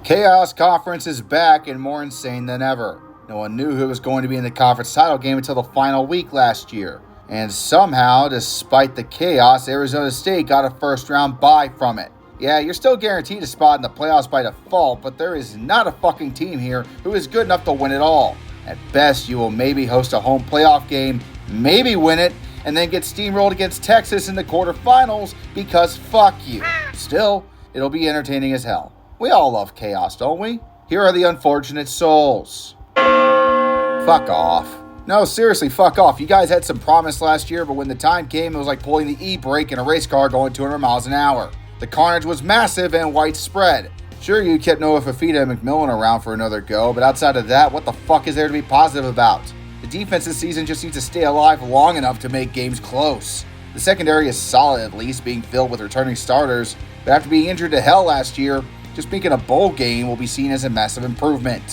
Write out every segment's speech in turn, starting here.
Chaos Conference is back and more insane than ever. No one knew who was going to be in the conference title game until the final week last year. And somehow, despite the chaos, Arizona State got a first-round bye from it. Yeah, you're still guaranteed a spot in the playoffs by default, but there is not a fucking team here who is good enough to win it all. At best, you will maybe host a home playoff game, maybe win it, and then get steamrolled against Texas in the quarterfinals because fuck you. Still, it'll be entertaining as hell. We all love chaos, don't we? Here are the unfortunate souls. Fuck off. No, seriously, fuck off. You guys had some promise last year, but when the time came, it was like pulling the e-brake in a race car going 200 miles an hour. The carnage was massive and widespread. Sure, you kept Noah Fafita and McMillan around for another go, but outside of that, what the fuck is there to be positive about? The defense this season just needs to stay alive long enough to make games close. The secondary is solid, at least, being filled with returning starters, but after being injured to hell last year, just making a bowl game will be seen as a massive improvement.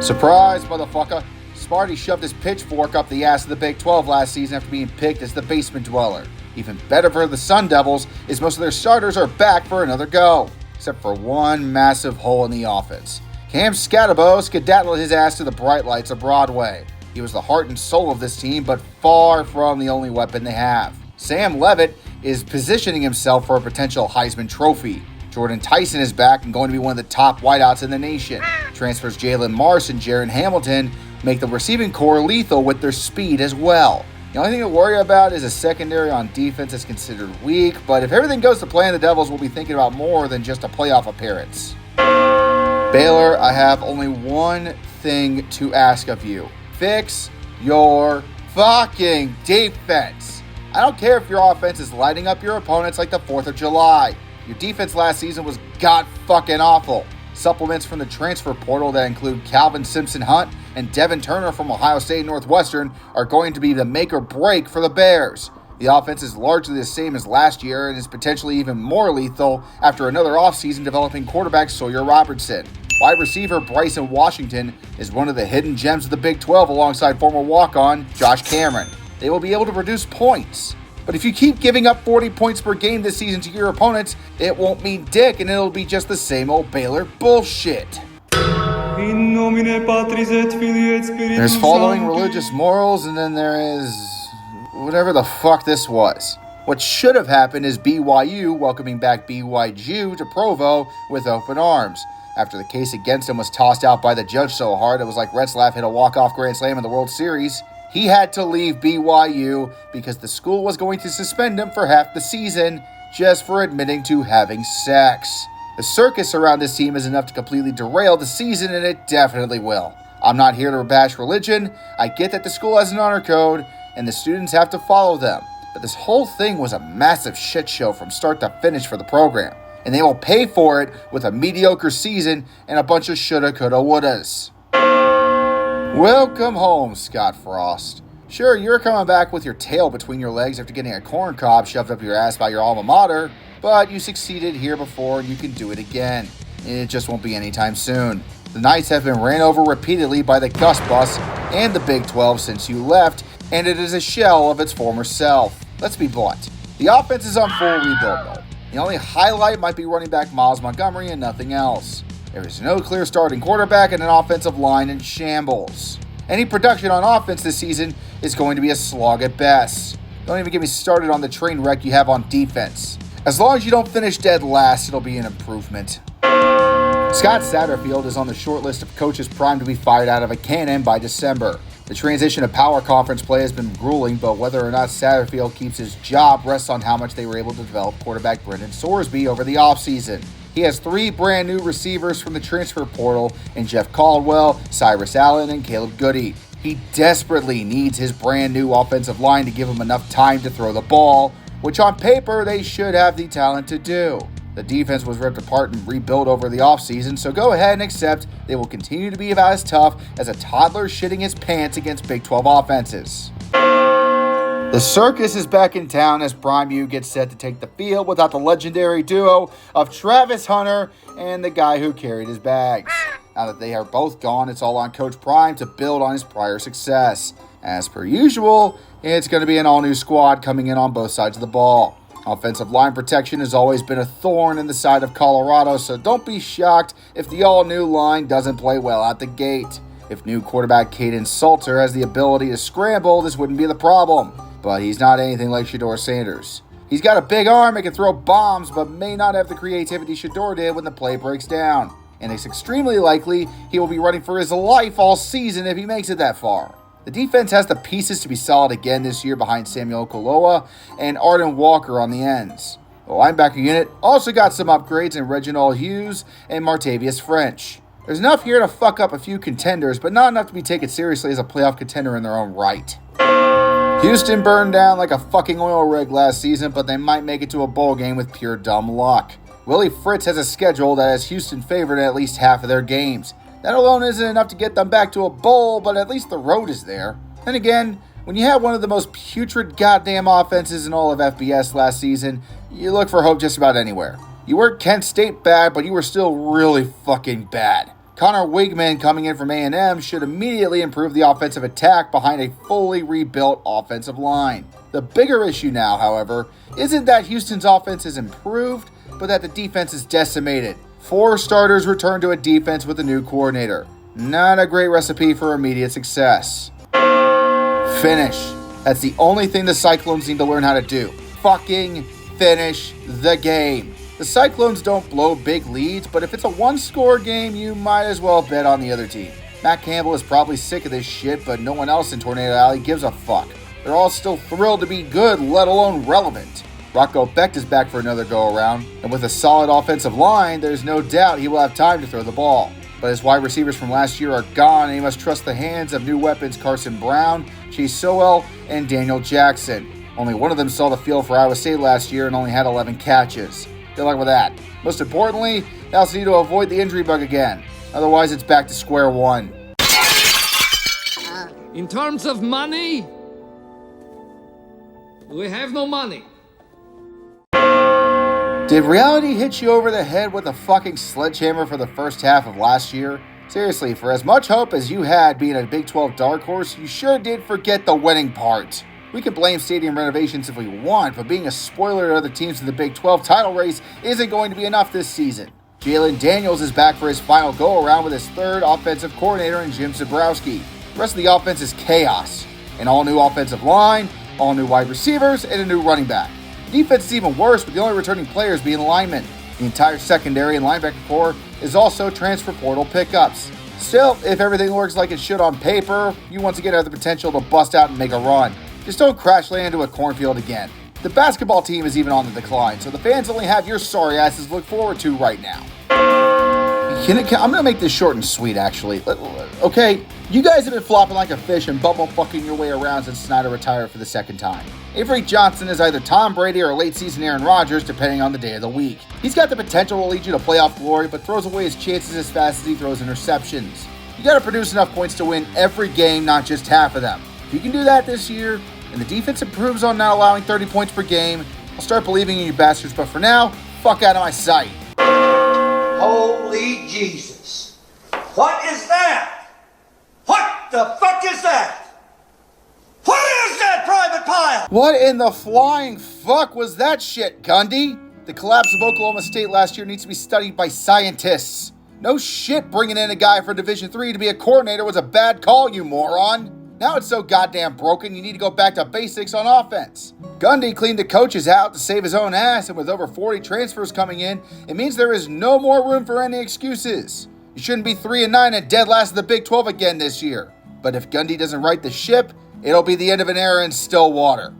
Surprise, motherfucker. Sparty shoved his pitchfork up the ass of the Big 12 last season after being picked as the basement dweller. Even better for the Sun Devils is most of their starters are back for another go, except for one massive hole in the offense. Cam Scatabo skedaddled his ass to the bright lights of Broadway. He was the heart and soul of this team, but far from the only weapon they have. Sam Levitt is positioning himself for a potential Heisman Trophy. Jordan Tyson is back and going to be one of the top wideouts in the nation. Transfers Jalen Marsh and Jaron Hamilton make the receiving core lethal with their speed as well. The only thing to worry about is a secondary on defense that's considered weak, but if everything goes to plan, the Devils will be thinking about more than just a playoff appearance. Baylor, I have only one thing to ask of you. Fix your fucking defense. I don't care if your offense is lighting up your opponents like the 4th of July. Your defense last season was god-fucking-awful. Supplements from the transfer portal that include Calvin Simpson-Hunt and Devin Turner from Ohio State and Northwestern are going to be the make or break for the Bears. The offense is largely the same as last year and is potentially even more lethal after another offseason developing quarterback Sawyer Robertson. Wide receiver Bryson Washington is one of the hidden gems of the Big 12 alongside former walk-on Josh Cameron. They will be able to produce points. But if you keep giving up 40 points per game this season to your opponents, it won't mean dick and it'll be just the same old Baylor bullshit. There's following religious morals and then there is whatever the fuck this was. What should have happened is BYU welcoming back BYU to Provo with open arms. After the case against him was tossed out by the judge so hard it was like Retzlaff hit a walk-off grand slam in the World Series, he had to leave BYU because the school was going to suspend him for half the season just for admitting to having sex. The circus around this team is enough to completely derail the season, and it definitely will. I'm not here to bash religion. I get that the school has an honor code, and the students have to follow them. But this whole thing was a massive shit show from start to finish for the program. And they will pay for it with a mediocre season and a bunch of shoulda, coulda, wouldas. Welcome home, Scott Frost. Sure, you're coming back with your tail between your legs after getting a corn cob shoved up your ass by your alma mater, but you succeeded here before and you can do it again. It just won't be anytime soon. The Knights have been ran over repeatedly by the Gus Bus and the Big 12 since you left, and it is a shell of its former self. Let's be blunt. The offense is on full rebuild mode. The only highlight might be running back Miles Montgomery and nothing else. There is no clear starting quarterback and an offensive line in shambles. Any production on offense this season is going to be a slog at best. Don't even get me started on the train wreck you have on defense. As long as you don't finish dead last, it'll be an improvement. Scott Satterfield is on the short list of coaches primed to be fired out of a cannon by December. The transition to power conference play has been grueling, but whether or not Satterfield keeps his job rests on how much they were able to develop quarterback Brendan Sorsby over the offseason. He has 3 brand new receivers from the transfer portal in Jeff Caldwell, Cyrus Allen, and Caleb Goody. He desperately needs his brand new offensive line to give him enough time to throw the ball, which on paper they should have the talent to do. The defense was ripped apart and rebuilt over the offseason, so go ahead and accept they will continue to be about as tough as a toddler shitting his pants against Big 12 offenses. The circus is back in town as Prime U gets set to take the field without the legendary duo of Travis Hunter and the guy who carried his bags. Now that they are both gone, it's all on Coach Prime to build on his prior success. As per usual, it's going to be an all-new squad coming in on both sides of the ball. Offensive line protection has always been a thorn in the side of Colorado, so don't be shocked if the all-new line doesn't play well out the gate. If new quarterback Caden Salter has the ability to scramble, this wouldn't be the problem, but he's not anything like Shedeur Sanders. He's got a big arm and can throw bombs, but may not have the creativity Shedeur did when the play breaks down. And it's extremely likely he will be running for his life all season if he makes it that far. The defense has the pieces to be solid again this year behind Samuel Okoloa and Arden Walker on the ends. The linebacker unit also got some upgrades in Reginald Hughes and Martavius French. There's enough here to fuck up a few contenders, but not enough to be taken seriously as a playoff contender in their own right. Houston burned down like a fucking oil rig last season, but they might make it to a bowl game with pure dumb luck. Willie Fritz has a schedule that has Houston favored in at least half of their games. That alone isn't enough to get them back to a bowl, but at least the road is there. And again, when you have one of the most putrid goddamn offenses in all of FBS last season, you look for hope just about anywhere. You weren't Kent State bad, but you were still really fucking bad. Connor Wigman coming in from A&M should immediately improve the offensive attack behind a fully rebuilt offensive line. The bigger issue now, however, isn't that Houston's offense has improved, but that the defense is decimated. 4 starters return to a defense with a new coordinator. Not a great recipe for immediate success. Finish. That's the only thing the Cyclones need to learn how to do. Fucking finish the game. The Cyclones don't blow big leads, but if it's a one-score game, you might as well bet on the other team. Matt Campbell is probably sick of this shit, but no one else in Tornado Alley gives a fuck. They're all still thrilled to be good, let alone relevant. Rocco Becht is back for another go-around, and with a solid offensive line, there's no doubt he will have time to throw the ball. But his wide receivers from last year are gone, and he must trust the hands of new weapons Carson Brown, Chase Sowell, and Daniel Jackson. Only one of them saw the field for Iowa State last year and only had 11 catches. Good luck with that. Most importantly, they also need to avoid the injury bug again. Otherwise, it's back to square one. In terms of money, we have no money. Did reality hit you over the head with a fucking sledgehammer for the first half of last year? Seriously, for as much hope as you had being a Big 12 dark horse, you sure did forget the winning part. We can blame stadium renovations if we want, but being a spoiler to other teams in the Big 12 title race isn't going to be enough this season. Jalen Daniels is back for his final go-around with his third offensive coordinator in Jim Zebrowski. The rest of the offense is chaos. An all-new offensive line, all-new wide receivers, and a new running back. The defense is even worse, with the only returning players being linemen. The entire secondary and linebacker core is also transfer portal pickups. Still, if everything works like it should on paper, you once again have the potential to bust out and make a run. Just don't crash land into a cornfield again. The basketball team is even on the decline, so the fans only have your sorry asses to look forward to right now. I'm going to make this short and sweet, actually. Okay, you guys have been flopping like a fish and bubble fucking your way around since Snyder retired for the second time. Avery Johnson is either Tom Brady or late season Aaron Rodgers, depending on the day of the week. He's got the potential to lead you to playoff glory, but throws away his chances as fast as he throws interceptions. You got to produce enough points to win every game, not just half of them. If you can do that this year, and the defense improves on not allowing 30 points per game, I'll start believing in you bastards, but for now, fuck out of my sight. Holy Jesus. What is that? What the fuck is that? What is that, Private Pile? What in the flying fuck was that shit, Gundy? The collapse of Oklahoma State last year needs to be studied by scientists. No shit, bringing in a guy from Division III to be a coordinator was a bad call, you moron. Now it's so goddamn broken, you need to go back to basics on offense. Gundy cleaned the coaches out to save his own ass, and with over 40 transfers coming in, it means there is no more room for any excuses. You shouldn't be 3-9 and dead last of the Big 12 again this year. But if Gundy doesn't right the ship, it'll be the end of an era in Stillwater.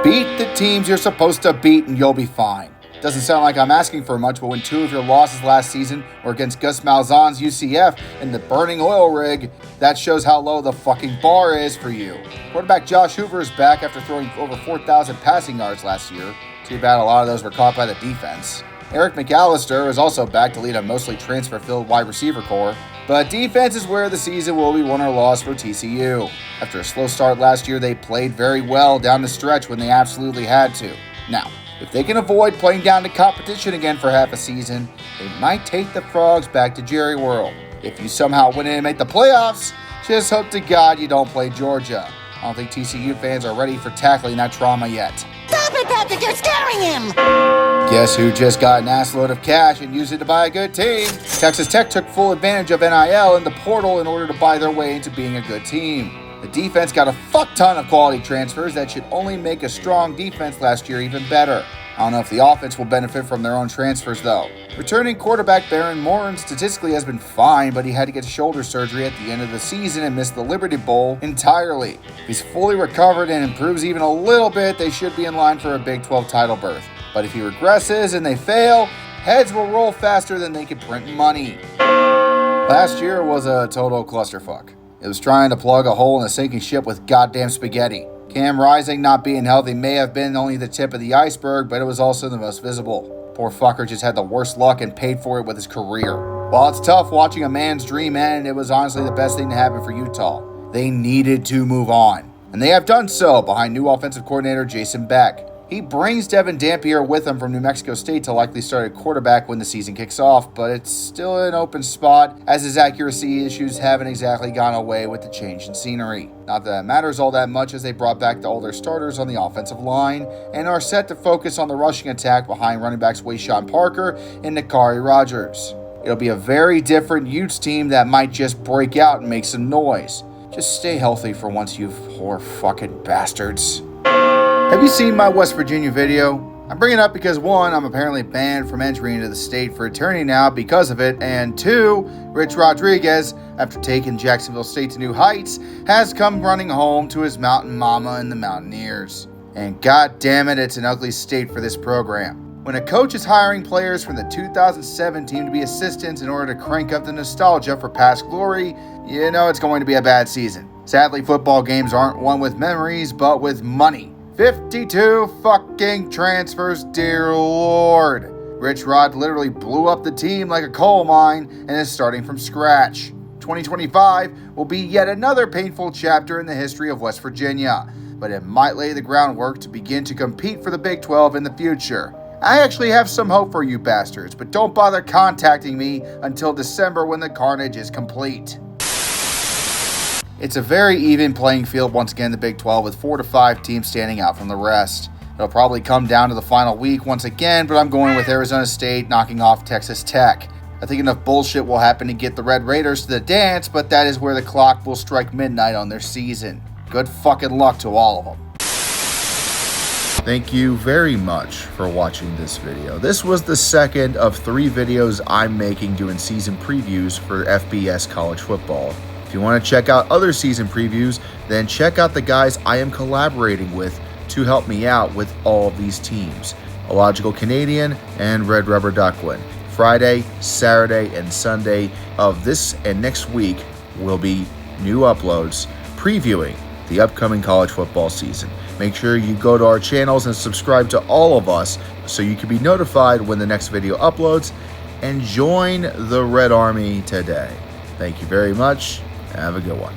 Beat the teams you're supposed to beat and you'll be fine. Doesn't sound like I'm asking for much, but when 2 of your losses last season were against Gus Malzahn's UCF and the burning oil rig, that shows how low the fucking bar is for you. Quarterback Josh Hoover is back after throwing over 4,000 passing yards last year. Too bad a lot of those were caught by the defense. Eric McAllister is also back to lead a mostly transfer-filled wide receiver core, but defense is where the season will be won or lost for TCU. After a slow start last year, they played very well down the stretch when they absolutely had to. Now, if they can avoid playing down to competition again for half a season, they might take the Frogs back to Jerry World. If you somehow win in and make the playoffs, just hope to God you don't play Georgia. I don't think TCU fans are ready for tackling that trauma yet. Stop it, Patrick! You're scaring him! Guess who just got an ass load of cash and used it to buy a good team? Texas Tech took full advantage of NIL and the portal in order to buy their way into being a good team. The defense got a fuck ton of quality transfers that should only make a strong defense last year even better. I don't know if the offense will benefit from their own transfers though. Returning quarterback Baron Morton statistically has been fine, but he had to get shoulder surgery at the end of the season and missed the Liberty Bowl entirely. If he's fully recovered and improves even a little bit, they should be in line for a Big 12 title berth. But if he regresses and they fail, heads will roll faster than they can print money. Last year was a total clusterfuck. It was trying to plug a hole in a sinking ship with goddamn spaghetti. Cam Rising not being healthy may have been only the tip of the iceberg, but it was also the most visible. Poor fucker just had the worst luck and paid for it with his career. While it's tough watching a man's dream end, it was honestly the best thing to happen for Utah. They needed to move on, and they have done so behind new offensive coordinator Jason Beck. He brings Devin Dampier with him from New Mexico State to likely start at quarterback when the season kicks off, but it's still an open spot as his accuracy issues haven't exactly gone away with the change in scenery. Not that it matters all that much as they brought back all their starters on the offensive line and are set to focus on the rushing attack behind running backs Wayshawn Parker and Nakari Rogers. It'll be a very different Utes team that might just break out and make some noise. Just stay healthy for once, you poor fucking bastards. Have you seen my West Virginia video? I'm bringing it up because 1, I'm apparently banned from entry into the state for eternity now because of it, and 2, Rich Rodriguez, after taking Jacksonville State to new heights, has come running home to his mountain mama and the Mountaineers. And god damn it, it's an ugly state for this program. When a coach is hiring players from the 2007 team to be assistants in order to crank up the nostalgia for past glory, you know it's going to be a bad season. Sadly, football games aren't won with memories, but with money. 52 fucking transfers, dear Lord. Rich Rod literally blew up the team like a coal mine and is starting from scratch. 2025 will be yet another painful chapter in the history of West Virginia, but it might lay the groundwork to begin to compete for the Big 12 in the future. I actually have some hope for you bastards, but don't bother contacting me until December when the carnage is complete. It's a very even playing field once again in the Big 12 with 4 to 5 teams standing out from the rest. It'll probably come down to the final week once again, but I'm going with Arizona State knocking off Texas Tech. I think enough bullshit will happen to get the Red Raiders to the dance, but that is where the clock will strike midnight on their season. Good fucking luck to all of them. Thank you very much for watching this video. This was the second of 3 videos I'm making doing season previews for FBS college football. If you want to check out other season previews, then check out the guys I am collaborating with to help me out with all of these teams. Illogical Canadian and Red Rubber Duckling. Friday, Saturday, and Sunday of this and next week will be new uploads previewing the upcoming college football season. Make sure you go to our channels and subscribe to all of us so you can be notified when the next video uploads, and join the Red Army today. Thank you very much. Have a good one.